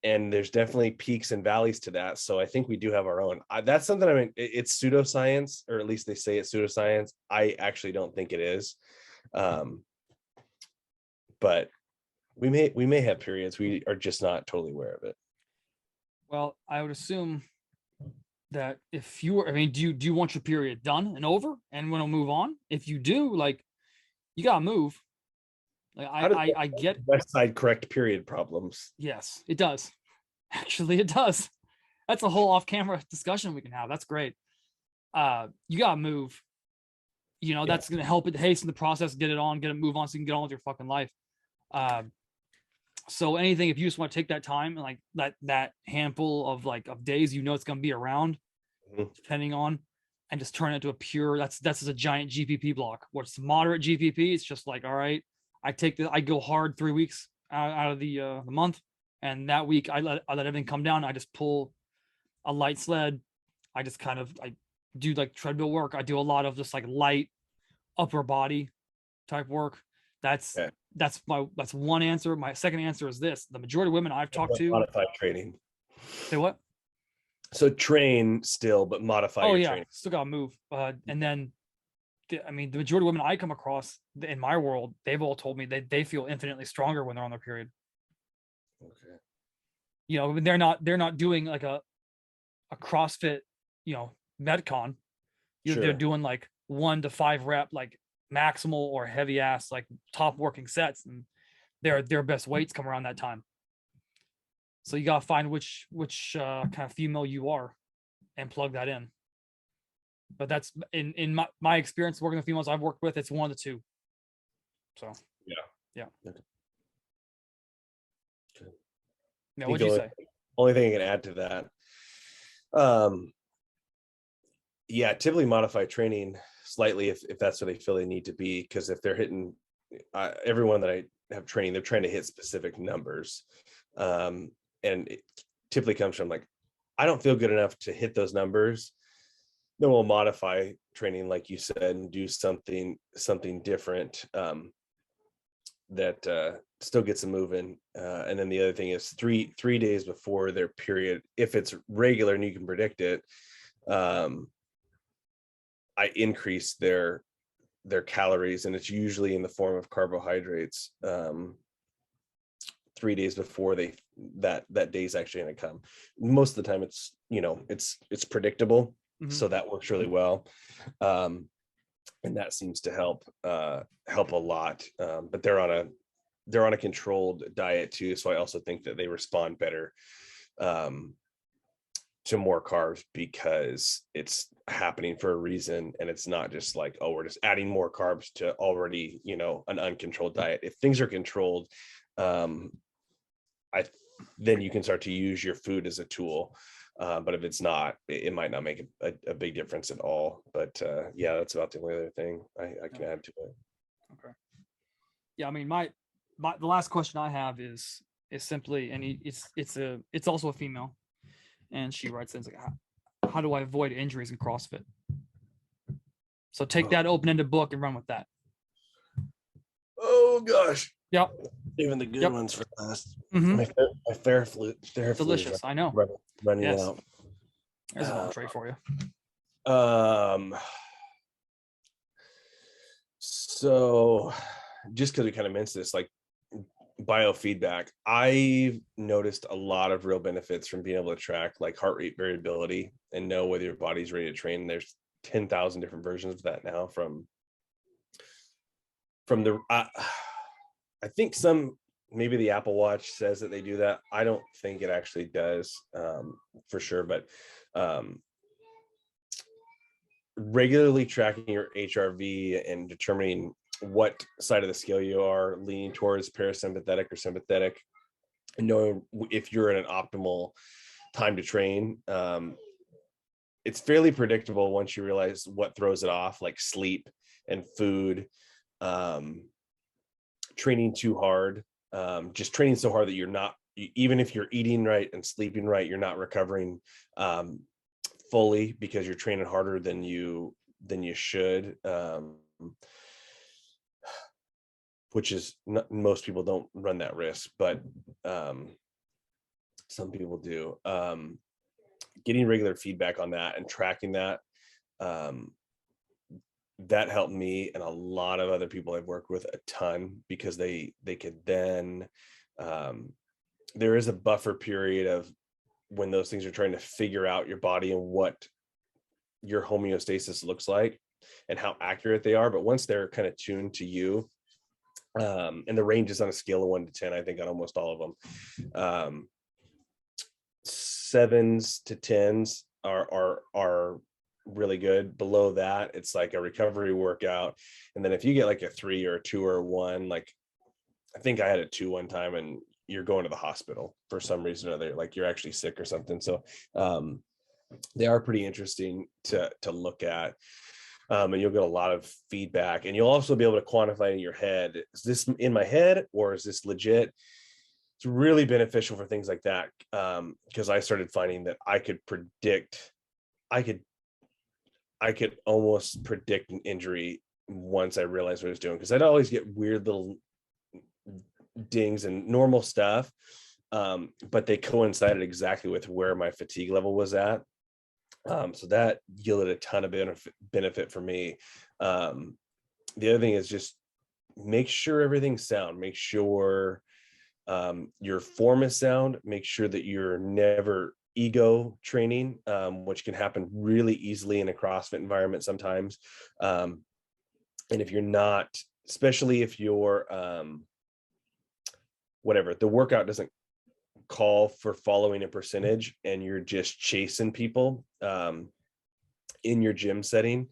and there's definitely peaks and valleys to that. So I think we do have our own. That's something, it's pseudoscience, or at least they say it's pseudoscience. I actually don't think it is. But we may have periods. We are just not totally aware of it. Well, I would assume that if you were, do you want your period done and over and want to move on? If you do, like, you gotta move. Like, I get Westside correct period problems. Yes, it does. Actually, it does. That's a whole off-camera discussion we can have. That's great. You gotta move. That's gonna help it hasten the process, get it move on, so you can get on with your fucking life. So anything, if you just want to take that time and like that handful of days, it's going to be around, depending on, and just turn it into a pure, that's just a giant GPP block. What's moderate GPP? It's just like, all right, I go hard 3 weeks out of the month, and that week I let everything come down. I just pull a light sled. I just I do like treadmill work. I do a lot of just like light upper body type work. That's one answer. My second answer is this: the majority of women I've talked to modify training. Say what? So train still, but modify. Oh your yeah, training. Still gotta move. And then, the majority of women I come across in my world, they've all told me that they feel infinitely stronger when they're on their period. Okay. They're not doing like a CrossFit, Metcon. Sure. They're doing like 1 to 5 rep, like maximal or heavy ass, like top working sets, and their best weights come around that time. So you gotta find which kind of female you are and plug that in. But that's in my experience working with females I've worked with, it's one of the two. So yeah. Okay. Now, what'd you say? Only thing I can add to that, typically modify training slightly if that's what they feel they need to be, because if they're hitting, everyone that I have training, they're trying to hit specific numbers, and it typically comes from like, I don't feel good enough to hit those numbers. Then we'll modify training, like you said, and do something different that still gets them moving. And then the other thing is 3 days before their period, if it's regular and you can predict it, I increase their calories, and it's usually in the form of carbohydrates 3 days before that day's actually going to come. Most of the time it's it's predictable. So that works really well, and that seems to help a lot. But they're on a controlled diet too, so I also think that they respond better to more carbs, because it's happening for a reason, and it's not just like, oh, we're just adding more carbs to already an uncontrolled diet. If things are controlled, then you can start to use your food as a tool, but if it's not, it might not make a big difference at all. But that's about the only other thing I can add to it. Okay. Yeah, the last question I have is simply, and it's also a female, and she writes in, like, how do I avoid injuries in CrossFit? So take that open-ended book and run with that. Oh gosh. Yep. Even the good ones for last. My Theraflu delicious. I know. Running out. There's a long trait for you. So just because we kind of mentioned this, like biofeedback, I've noticed a lot of real benefits from being able to track like heart rate variability and know whether your body's ready to train. There's 10,000 different versions of that now from the I think maybe the Apple Watch says that they do that. I don't think it actually does for sure, but regularly tracking your HRV and determining what side of the scale you are leaning towards, parasympathetic or sympathetic, and knowing if you're in an optimal time to train. It's fairly predictable once you realize what throws it off, like sleep and food, training too hard, just training so hard that you're not, even if you're eating right and sleeping right, you're not recovering fully because you're training harder than you should, which is not, most people don't run that risk, but some people do. Getting regular feedback on that and tracking that, that helped me and a lot of other people I've worked with a ton, because they could then, there is a buffer period of when those things are trying to figure out your body and what your homeostasis looks like and how accurate they are. But once they're kind of tuned to you, and the range is on a scale of 1 to 10, I think on almost all of them, 7s to 10s are really good. Below that, it's like a recovery workout. And then if you get like a 3 or a 2 or a 1, like I think I had a 2 one time, and you're going to the hospital for some reason or other, like you're actually sick or something. So they are pretty interesting to look at. And you'll get a lot of feedback, and you'll also be able to quantify in your head, is this in my head or is this legit? It's really beneficial for things like that, because I started finding that I could almost predict an injury once I realized what I was doing, because I'd always get weird little dings and normal stuff, but they coincided exactly with where my fatigue level was at. So that yielded a ton of benefit for me. The other thing is just make sure everything's sound. Make sure your form is sound. Make sure that you're never ego training, which can happen really easily in a CrossFit environment sometimes. And if you're not, especially if you're whatever, the workout doesn't call for following a percentage and you're just chasing people in your gym setting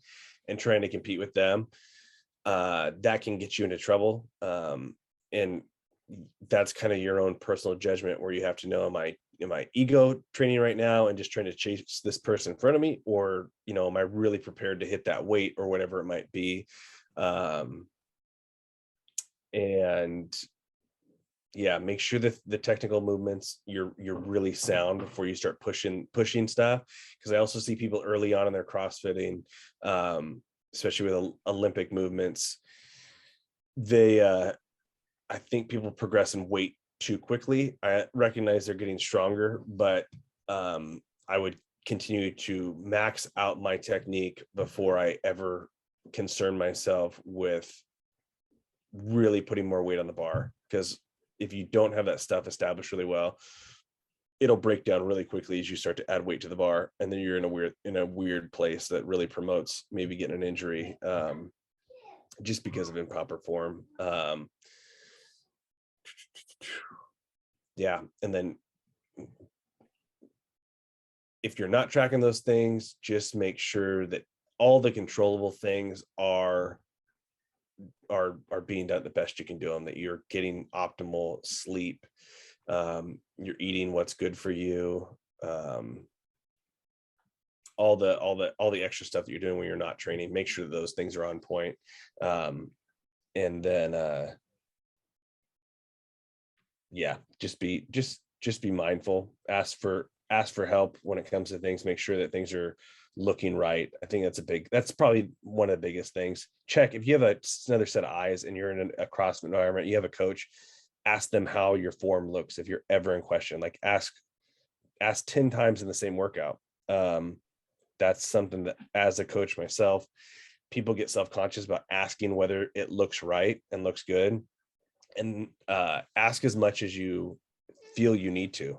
and trying to compete with them, that can get you into trouble. And that's kind of your own personal judgment, where you have to know, am I ego training right now and just trying to chase this person in front of me, or am I really prepared to hit that weight or whatever it might be? And yeah, make sure that the technical movements, you're really sound before you start pushing stuff. Because I also see people early on in their CrossFitting, especially with Olympic movements, I think people progress in weight too quickly. I recognize they're getting stronger, but I would continue to max out my technique before I ever concern myself with really putting more weight on the bar. Because if you don't have that stuff established really well, it'll break down really quickly as you start to add weight to the bar, and then you're in a weird place that really promotes maybe getting an injury, just because of improper form. Yeah, and then if you're not tracking those things, just make sure that all the controllable things are being done the best you can do them, that you're getting optimal sleep, you're eating what's good for you, all the extra stuff that you're doing when you're not training, make sure that those things are on point. And then yeah, just be mindful, ask for help when it comes to things, make sure that things are looking right. I think that's probably one of the biggest things. Check if you have another set of eyes and you're in a CrossFit environment, you have a coach, ask them how your form looks. If you're ever in question, like ask 10 times in the same workout, That's something that, as a coach myself, people get self-conscious about asking whether it looks right and looks good, and ask as much as you feel you need to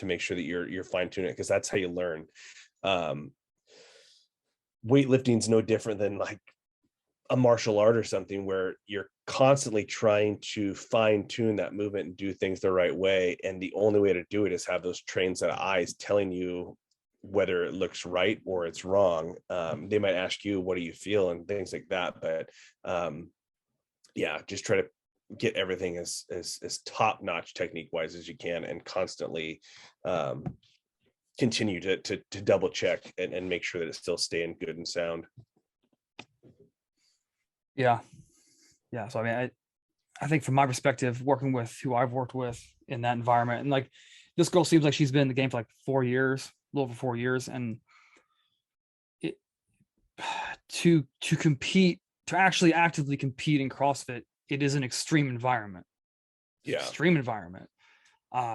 make sure that you're fine-tuning it, because that's how you learn. Weightlifting is no different than like a martial art or something, where you're constantly trying to fine tune that movement and do things the right way. And the only way to do it is have those trained set of eyes telling you whether it looks right or it's wrong. They might ask you, what do you feel, and things like that. But yeah, just try to get everything as top notch technique wise as you can, and constantly continue to double check and make sure that it's still staying good and sound. Yeah. So I mean, I think from my perspective, working with who I've worked with in that environment, and like this girl seems like she's been in the game for like 4 years, a little over 4 years, and it to compete, to actually actively compete in CrossFit, it is an extreme environment. Yeah, extreme environment.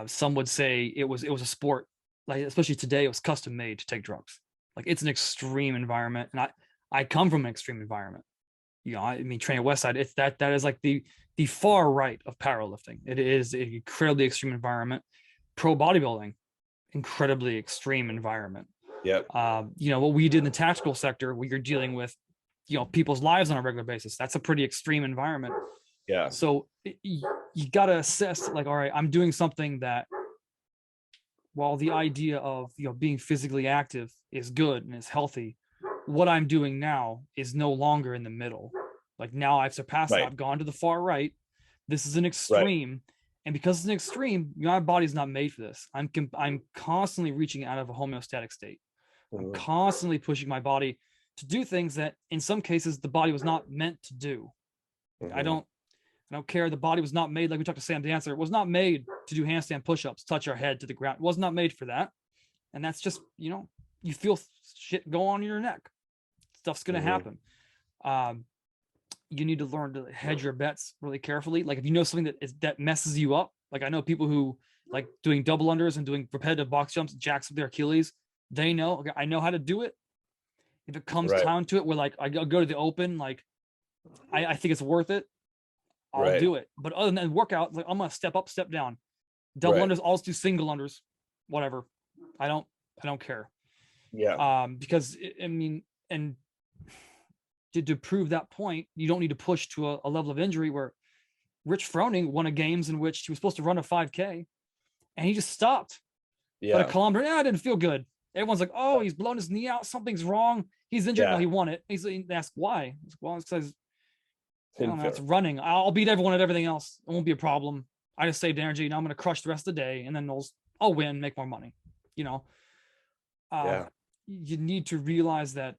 Some would say it was a sport, like especially today, it was custom made to take drugs. Like it's an extreme environment, and I come from an extreme environment. You know, I mean, training at Westside, it's that is like the far right of powerlifting. It is an incredibly extreme environment. Pro bodybuilding, incredibly extreme environment. Yep. You know, what we did in the tactical sector, where you're dealing with, you know, people's lives on a regular basis, that's a pretty extreme environment. Yeah. So you got to assess, like, all right, I'm doing something that, while the idea of, you know, being physically active is good and is healthy, what I'm doing now is no longer in the middle. Like now I've surpassed it. I've gone to the far right. This is an extreme. Right. And because it's an extreme, my body's not made for this. I'm constantly reaching out of a homeostatic state. I'm constantly pushing my body to do things that in some cases the body was not meant to do. I don't care. The body was not made, like we talked to Sam Dancer, it was not made to do handstand push-ups, touch our head to the ground. It was not made for that. And that's just, you know, you feel shit go on in your neck. Stuff's going to happen. You need to learn to hedge your bets really carefully. Like if you know something that messes you up, like I know people who like doing double unders and doing repetitive box jumps, jacks up their Achilles. They know, okay, I know how to do it. If it comes down to it, where like I go to the open, like I think it's worth it, I'll do it. But other than that workout, like I'm going to step up, step down. Double unders, I'll just do single unders, whatever. I don't care. Yeah. Because I mean, and to prove that point, you don't need to push to a level of injury where Rich Froning won a games in which he was supposed to run a 5K and he just stopped. Yeah. But a kilometer, I didn't feel good. Everyone's like, oh, he's blown his knee out. Something's wrong. He's injured. No, he won it. He's asked why. Well, it's because it's running. I'll beat everyone at everything else. It won't be a problem. I just saved energy. Now I'm going to crush the rest of the day, and then I'll win, make more money. You know, you need to realize that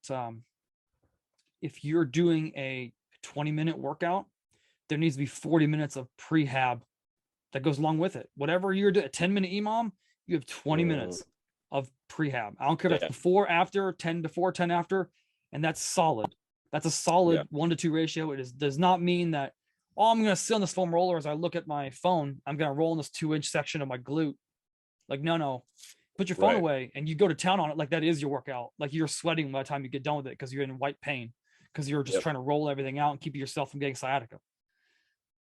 if you're doing a 20-minute workout, there needs to be 40 minutes of prehab that goes along with it. Whatever you're doing, a 10-minute EMOM, you have 20 minutes of prehab. I don't care if it's before, after, 10 before, 10 after, and that's solid. That's a solid 1-to-2 ratio. Does not mean that, oh, I'm going to sit on this foam roller as I look at my phone. I'm going to roll in this 2-inch section of my glute. Like, no. Put your phone away and you go to town on it like that is your workout. Like you're sweating by the time you get done with it because you're in white pain, because you're just trying to roll everything out and keep yourself from getting sciatica.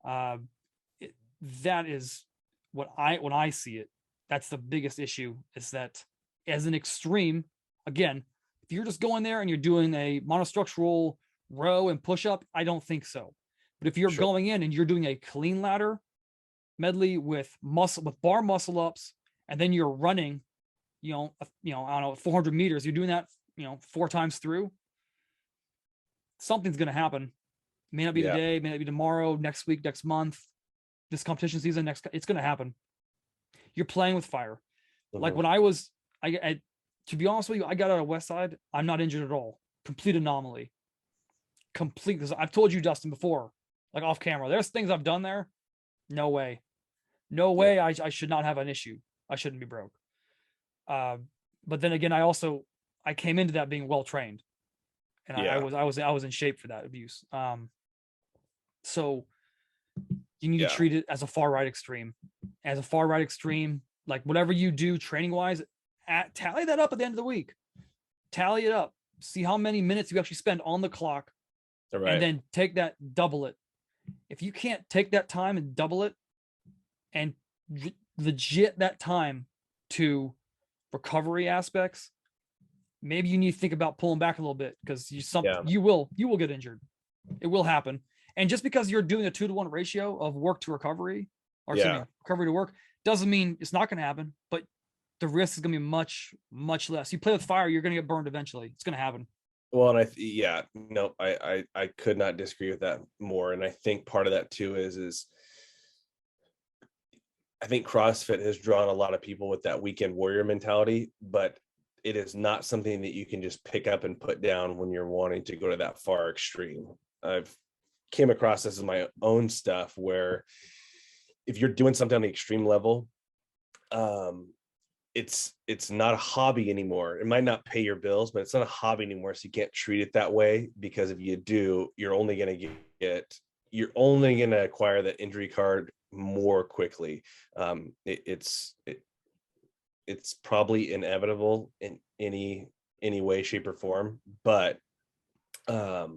That is when I see it, that's the biggest issue, is that as an extreme, again, if you're just going there and you're doing a monostructural row and push up, I don't think so. But if you're going in and you're doing a clean ladder medley with bar muscle ups, and then you're running, I don't know, 400 meters, you're doing that, 4 times through, something's going to happen. May not be today, may not be tomorrow, next week, next month, this competition season, it's going to happen. You're playing with fire. Like when I to be honest with you, I got out of Westside. I'm not injured at all. Complete anomaly. Because I've told you, Dustin, before, like off camera, there's things I've done there. No way. I should not have an issue. I shouldn't be broke. But then again, I came into that being well trained, and I was in shape for that abuse. So you need to treat it as a far right extreme. Like whatever you do training wise, tally that up at the end of the week. Tally it up. See how many minutes you actually spend on the clock, and then take that, double it. If you can't take that time and double it and legit that time to recovery aspects, maybe you need to think about pulling back a little bit, because you will get injured. It will happen. And just because you're doing a 2-to-1 ratio of work to recovery, or recovery to work, doesn't mean it's not going to happen, but the risk is going to be much, much less. You play with fire, you're going to get burned eventually. It's going to happen. Well, and I could not disagree with that more. And I think part of that too is I think CrossFit has drawn a lot of people with that weekend warrior mentality, but it is not something that you can just pick up and put down when you're wanting to go to that far extreme. I've came across this in my own stuff, where if you're doing something on the extreme level, it's not a hobby anymore. It might not pay your bills, but it's not a hobby anymore. So you can't treat it that way, because if you do, you're only going to acquire that injury card more quickly. It's probably inevitable in any way, shape, or form. But I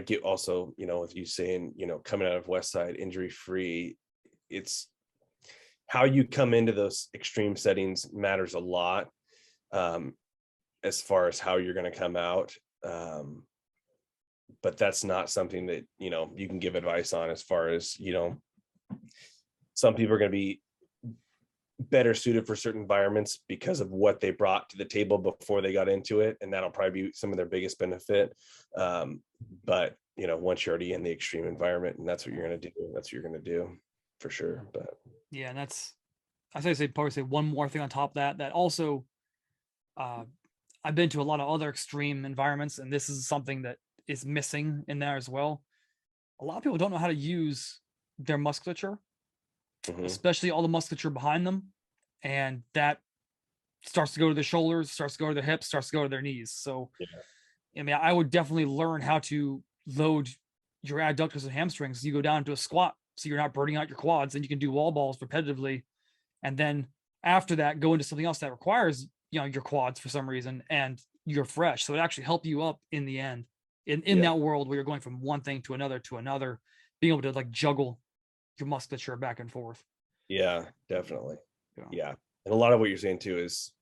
get also, with you saying, coming out of Westside injury free, it's how you come into those extreme settings matters a lot, as far as how you're going to come out. But that's not something that, you can give advice on, as far as, some people are going to be better suited for certain environments because of what they brought to the table before they got into it. And that'll probably be some of their biggest benefit. But, once you're already in the extreme environment, and that's what you're going to do, that's what you're going to do for sure. But yeah, and probably say one more thing on top of that also, I've been to a lot of other extreme environments, and this is something that is missing in there as well. A lot of people don't know how to use their musculature, especially all the musculature behind them. And that starts to go to their shoulders, starts to go to their hips, starts to go to their knees. So, I would definitely learn how to load your adductors and hamstrings. You go down to a squat, so you're not burning out your quads, and you can do wall balls repetitively. And then after that, go into something else that requires, your quads for some reason, and you're fresh. So it actually help you up in the end in that world where you're going from one thing to another, being able to like juggle your musculature back and forth. Yeah, definitely. Yeah. And a lot of what you're saying too is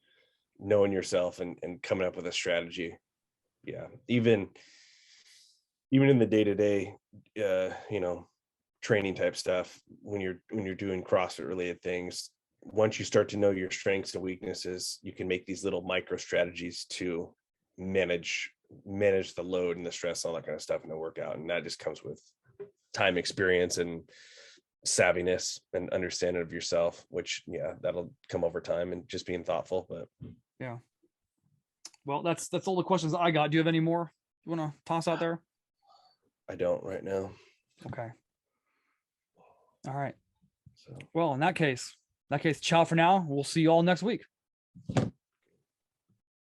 knowing yourself and coming up with a strategy. Yeah. Even in the day-to-day, training type stuff, when you're doing CrossFit related things, once you start to know your strengths and weaknesses, you can make these little micro strategies to manage the load and the stress, all that kind of stuff in the workout. And that just comes with time, experience, and savviness and understanding of yourself, which that'll come over time, and just being thoughtful. But well, that's all the questions I got. Do you have any more you want to toss out there? I don't right now. Okay. All right. So, well, in that case, ciao for now. We'll see you all next week.